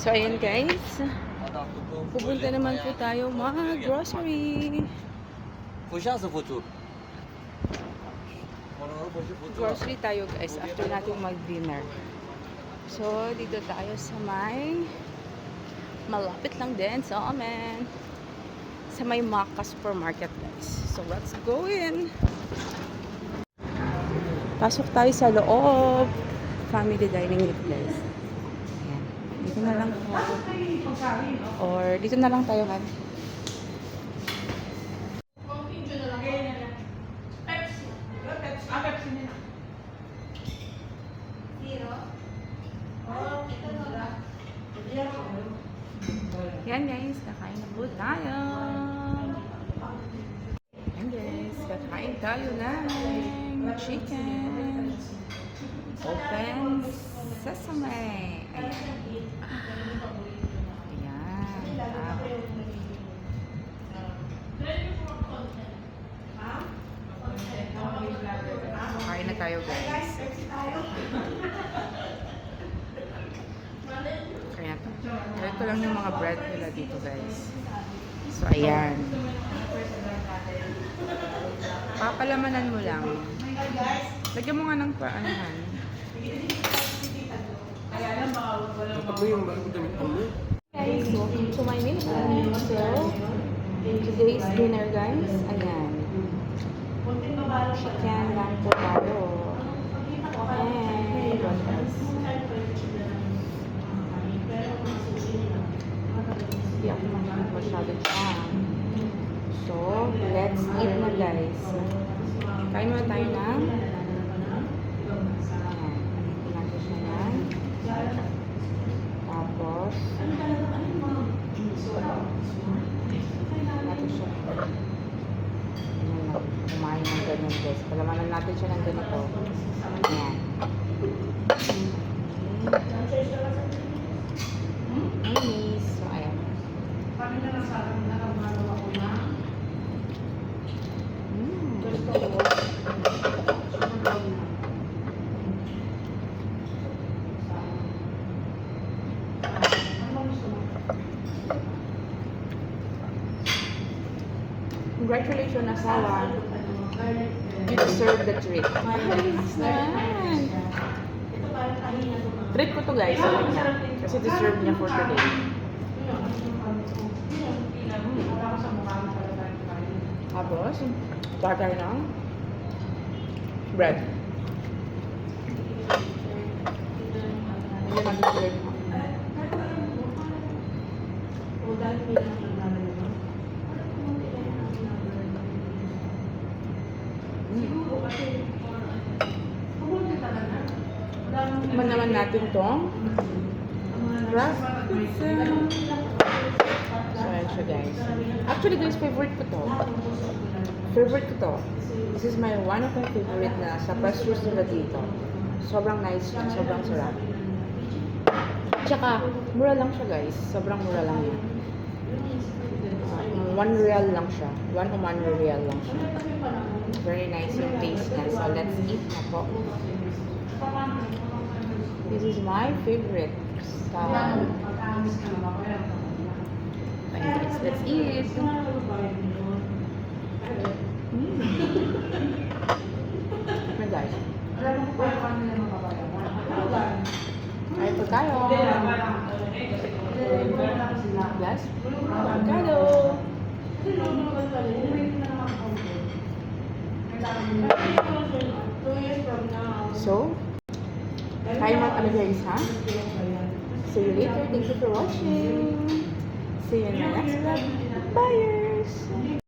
So, ayan guys. Pupunta naman po tayo mag-grocery. Grocery tayo guys after natin mag-dinner. So, dito tayo sa malapit lang din sa amin. Sa may Maka Supermarket guys. So, let's go in. Pasok tayo sa loob. Family dining guys. Ayan. Dito na lang po. Or dito na lang tayo kan. Yan guys, kakain na po tayo. Yan guys, kakain tayo ng chicken. Open sesame. Ayan. Kain na tayo guys. Kaya ito lang yung mga bread nila dito guys. So ayan. Papalamanan mo lang. Lagyan mo nga ng paanahan. Guys, welcome to my meal. So, today's dinner guys. Ayan. Chicken lang po tayo. And what else? Hindi ako masyado siya. So, let's eat na guys. Kain muna tayo ng tapos natin siya kumain ng ganun guys. Palamanan natin siya ng ganito. Ayan. Nice. So, ayan. Congratulations, asawa. You deserve the treat. Treat ko to guys sa kanya. Kasi deserve niya for today. Tapos, tagay ng bread. Hindi natin bread. Tikman naman natin itong wrap pizza. So, ayan siya guys. Actually guys, favorite ko to. This is one of my favorite na sa pastries nila dito. Sobrang nice siya. Sobrang sarap. Tsaka, mura lang siya guys. Sobrang mura lang yan. 1 real lang siya. 1 o 1 real lang siya. Very nice yung taste niya. So, let's eat na po. This is my favorite. So, guys, let's eat. My guys. Ay po tayo. Yes. Avocado. So, kain mo kami guys ha. See you later. Thank you for watching. See you in the next vlog. Bye!